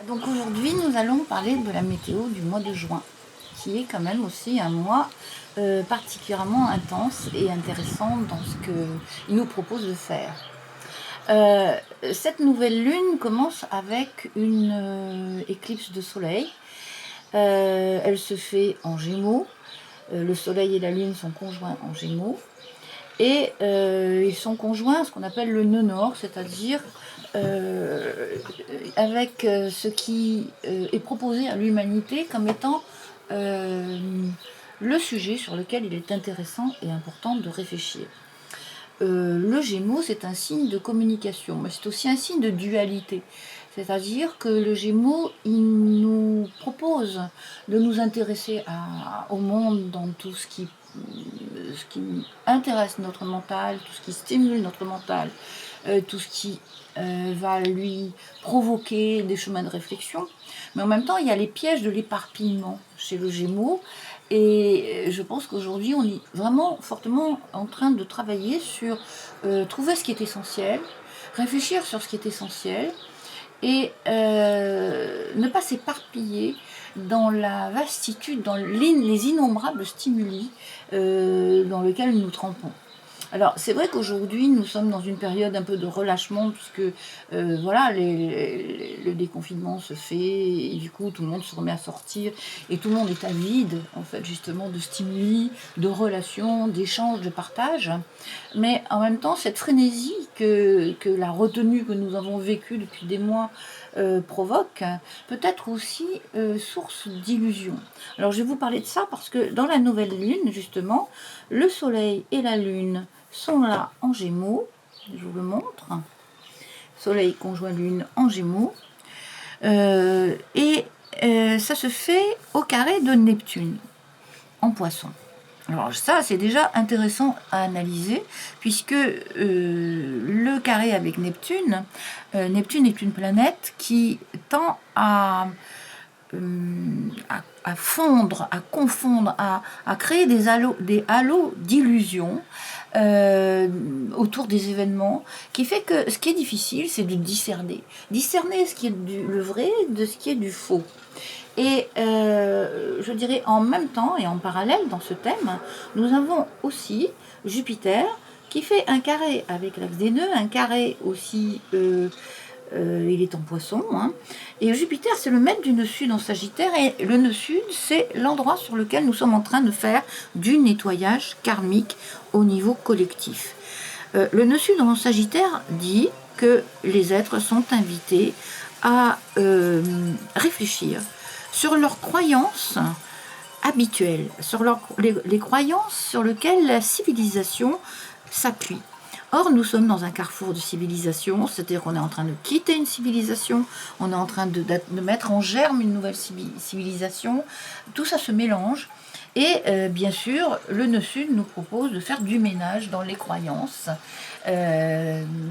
Donc aujourd'hui, nous allons parler de la météo du mois de juin, qui est quand même aussi un mois particulièrement intense et intéressant dans ce qu'il nous propose de faire. Cette nouvelle lune commence avec une éclipse de soleil. Elle se fait en Gémeaux. Le soleil et la lune sont conjoints en Gémeaux. Et ils sont conjoints à ce qu'on appelle le nœud nord, c'est-à-dire avec ce qui est proposé à l'humanité comme étant le sujet sur lequel il est intéressant et important de réfléchir. Le Gémeaux, c'est un signe de communication, mais c'est aussi un signe de dualité. C'est-à-dire que le Gémeaux, il nous propose de nous intéresser au monde dans tout ce qui intéresse notre mental, tout ce qui stimule notre mental, tout ce qui va lui provoquer des chemins de réflexion. Mais en même temps, il y a les pièges de l'éparpillement chez le Gémeaux. Et je pense qu'aujourd'hui, on est vraiment fortement en train de travailler sur trouver ce qui est essentiel, réfléchir sur ce qui est essentiel, et ne pas s'éparpiller dans la vastitude, dans les innombrables stimuli dans lesquels nous trempons. Alors c'est vrai qu'aujourd'hui nous sommes dans une période un peu de relâchement puisque voilà le déconfinement se fait et du coup tout le monde se remet à sortir et tout le monde est avide en fait justement de stimuli, de relations, d'échanges, de partage. Mais en même temps cette frénésie que la retenue que nous avons vécue depuis des mois provoque peut être aussi source d'illusions. Alors je vais vous parler de ça parce que dans la nouvelle lune justement le soleil et la lune sont là en Gémeaux, je vous le montre, soleil conjoint lune en Gémeaux, et ça se fait au carré de Neptune en Poisson. Alors ça c'est déjà intéressant à analyser puisque le carré avec Neptune, Neptune est une planète qui tend à fondre, à confondre, à créer des halos d'illusions autour des événements, qui fait que ce qui est difficile, c'est de discerner. Discerner ce qui est le vrai de ce qui est du faux. Et je dirais en même temps et en parallèle dans ce thème, nous avons aussi Jupiter qui fait un carré avec l'axe des nœuds, un carré aussi il est en Poisson, hein. Et Jupiter c'est le maître du nœud sud en Sagittaire, et le nœud sud c'est l'endroit sur lequel nous sommes en train de faire du nettoyage karmique au niveau collectif. Le nœud sud en Sagittaire dit que les êtres sont invités à réfléchir sur leurs croyances habituelles, sur les croyances sur lesquelles la civilisation s'appuie. Or, nous sommes dans un carrefour de civilisation, c'est-à-dire qu'on est en train de quitter une civilisation, on est en train de mettre en germe une nouvelle civilisation, tout ça se mélange. Et bien sûr, le nœud sud nous propose de faire du ménage dans les croyances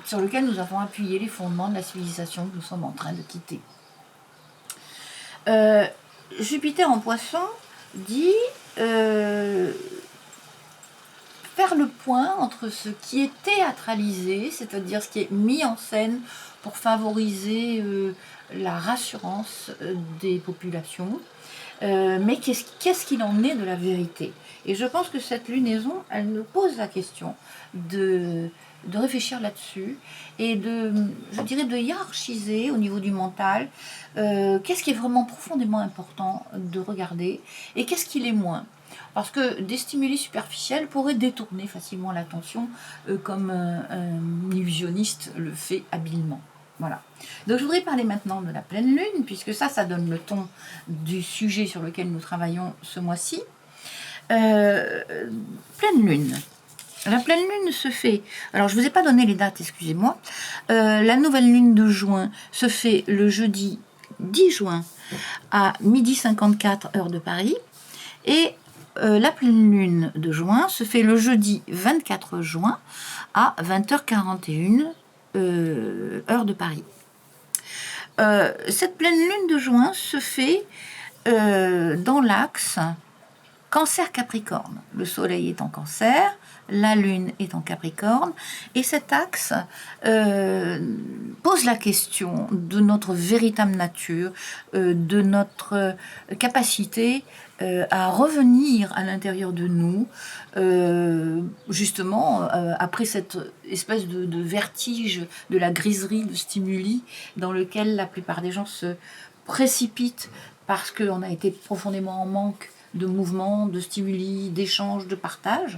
sur lesquelles nous avons appuyé les fondements de la civilisation que nous sommes en train de quitter. Jupiter en Poisson dit faire le point entre ce qui est théâtralisé, c'est-à-dire ce qui est mis en scène pour favoriser la rassurance des populations, mais qu'est-ce qu'il en est de la vérité? Et je pense que cette lunaison, elle nous pose la question de réfléchir là-dessus et je dirais, de hiérarchiser au niveau du mental qu'est-ce qui est vraiment profondément important de regarder et qu'est-ce qui l'est moins. Parce que des stimuli superficiels pourraient détourner facilement l'attention comme un illusionniste le fait habilement. Voilà. Donc je voudrais parler maintenant de la pleine lune, puisque ça donne le ton du sujet sur lequel nous travaillons ce mois-ci. Pleine lune. La pleine lune se fait, alors je ne vous ai pas donné les dates, excusez-moi, la nouvelle lune de juin se fait le jeudi 10 juin à 12h54 heure de Paris, et la pleine lune de juin se fait le jeudi 24 juin à 20h41 heure de Paris. Cette pleine lune de juin se fait dans l'axe Cancer Capricorne, le soleil est en Cancer, la lune est en Capricorne, et cet axe pose la question de notre véritable nature, de notre capacité à revenir à l'intérieur de nous, justement, après cette espèce de vertige, de la griserie, de stimuli, dans lequel la plupart des gens se précipitent parce qu'on a été profondément en manque de mouvement, de stimuli, d'échanges, de partage.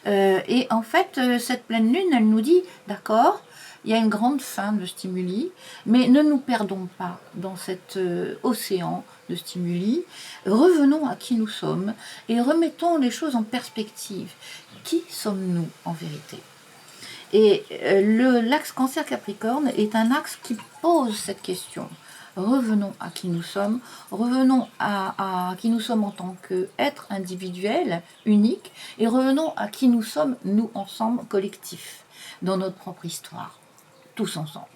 Et en fait, cette pleine lune, elle nous dit, d'accord, il y a une grande faim de stimuli, mais ne nous perdons pas dans cet océan de stimuli. Revenons à qui nous sommes et remettons les choses en perspective. Qui sommes-nous en vérité ? Et l'axe Cancer-Capricorne est un axe qui pose cette question. Revenons à qui nous sommes, revenons à qui nous sommes en tant qu'être individuel, unique, et revenons à qui nous sommes, nous ensemble, collectifs, dans notre propre histoire, tous ensemble.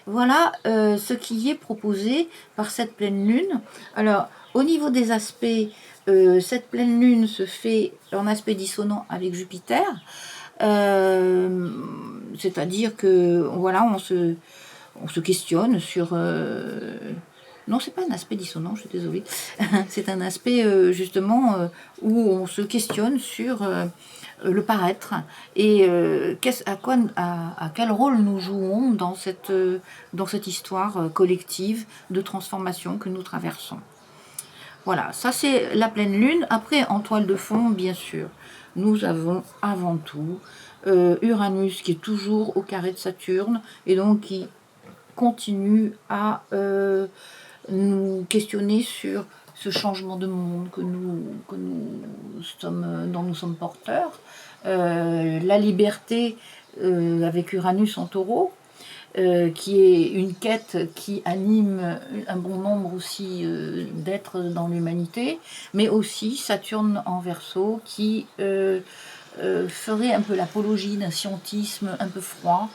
Voilà ce qui est proposé par cette pleine lune. Alors, au niveau des aspects, cette pleine lune se fait en aspect dissonant avec Jupiter, c'est-à-dire que, voilà, on se questionne sur... non, c'est pas un aspect dissonant, je suis désolée. C'est un aspect justement où on se questionne sur le paraître et à quel rôle nous jouons dans cette histoire collective de transformation que nous traversons. Voilà, ça c'est la pleine lune. Après, en toile de fond, bien sûr, nous avons avant tout Uranus qui est toujours au carré de Saturne et donc qui continue à nous questionner sur ce changement de monde dont nous sommes porteurs. La liberté avec Uranus en Taureau, qui est une quête qui anime un bon nombre aussi d'êtres dans l'humanité, mais aussi Saturne en Verseau qui ferait un peu l'apologie d'un scientisme un peu froid,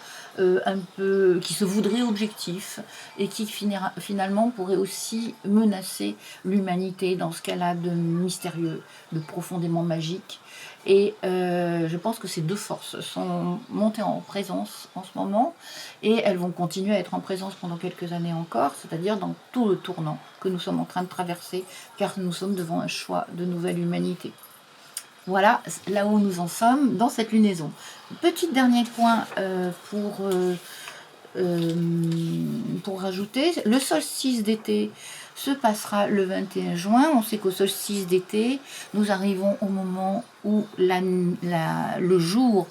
qui se voudrait objectif et qui finalement pourrait aussi menacer l'humanité dans ce qu'elle a de mystérieux, de profondément magique. Et je pense que ces deux forces sont montées en présence en ce moment et elles vont continuer à être en présence pendant quelques années encore, c'est-à-dire dans tout le tournant que nous sommes en train de traverser, car nous sommes devant un choix de nouvelle humanité. Voilà là où nous en sommes dans cette lunaison. Petit dernier point pour rajouter, le solstice d'été se passera le 21 juin. On sait qu'au solstice d'été, nous arrivons au moment où le jour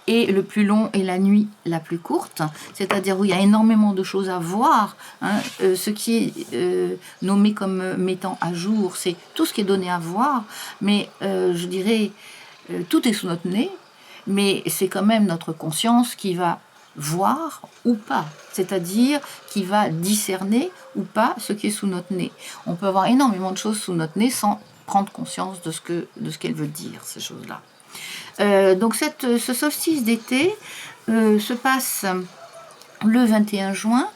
est le plus long et la nuit la plus courte, c'est-à-dire où il y a énormément de choses à voir. Ce qui est nommé comme mettant à jour, c'est tout ce qui est donné à voir, mais je dirais, tout est sous notre nez, mais c'est quand même notre conscience qui va voir ou pas, c'est-à-dire qui va discerner ou pas ce qui est sous notre nez. On peut avoir énormément de choses sous notre nez sans prendre conscience de ce qu'elle veut dire, ces choses-là. Donc ce solstice d'été se passe le 21 juin.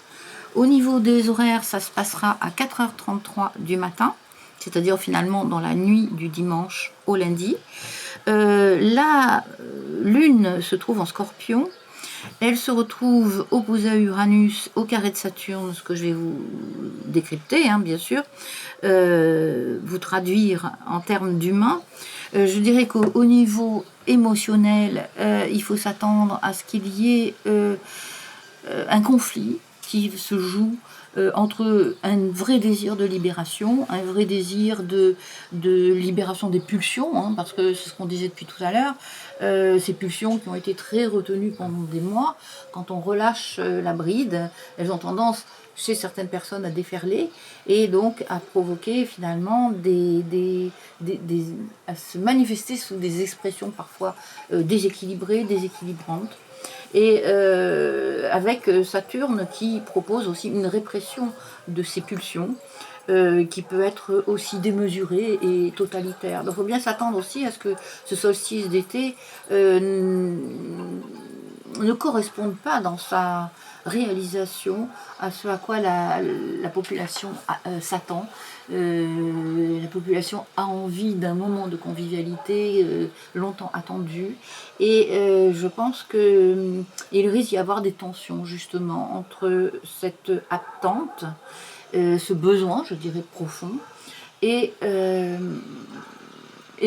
Au niveau des horaires, ça se passera à 4h33 du matin, c'est-à-dire finalement dans la nuit du dimanche au lundi. La lune se trouve en Scorpion. Elle se retrouve opposée à Uranus au carré de Saturne, ce que je vais vous décrypter, bien sûr, vous traduire en termes d'humain. Je dirais qu'au niveau émotionnel, il faut s'attendre à ce qu'il y ait un conflit qui se joue entre un vrai désir de libération, un vrai désir de libération des pulsions, parce que c'est ce qu'on disait depuis tout à l'heure, ces pulsions qui ont été très retenues pendant des mois, quand on relâche la bride, elles ont tendance chez certaines personnes à déferler et donc à provoquer finalement à se manifester sous des expressions parfois déséquilibrées, déséquilibrantes. Et avec Saturne qui propose aussi une répression de ces pulsions qui peut être aussi démesurée et totalitaire. Donc il faut bien s'attendre aussi à ce que ce solstice d'été ne correspondent pas dans sa réalisation à ce à quoi la population s'attend. La population a envie d'un moment de convivialité longtemps attendu, et je pense qu'il risque d'y avoir des tensions justement entre cette attente, ce besoin, je dirais, profond, et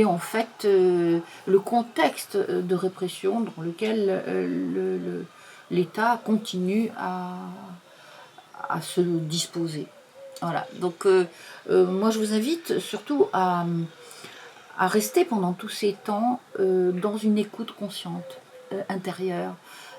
en fait le contexte de répression dans lequel l'État continue à se disposer. Voilà, donc moi je vous invite surtout à rester pendant tous ces temps dans une écoute consciente, intérieure,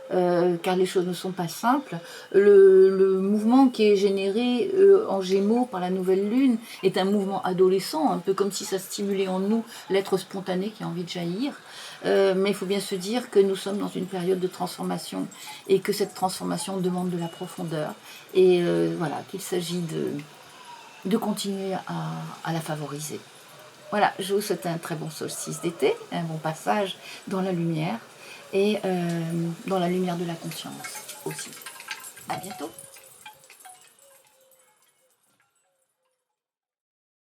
car les choses ne sont pas simples. Le mouvement qui est généré en Gémeaux par la nouvelle lune est un mouvement adolescent, un peu comme si ça stimulait en nous l'être spontané qui a envie de jaillir. Mais il faut bien se dire que nous sommes dans une période de transformation et que cette transformation demande de la profondeur, et voilà, qu'il s'agit de continuer à la favoriser. Voilà, je vous souhaite un très bon solstice d'été, un bon passage dans la lumière, et dans la lumière de la conscience aussi. À bientôt.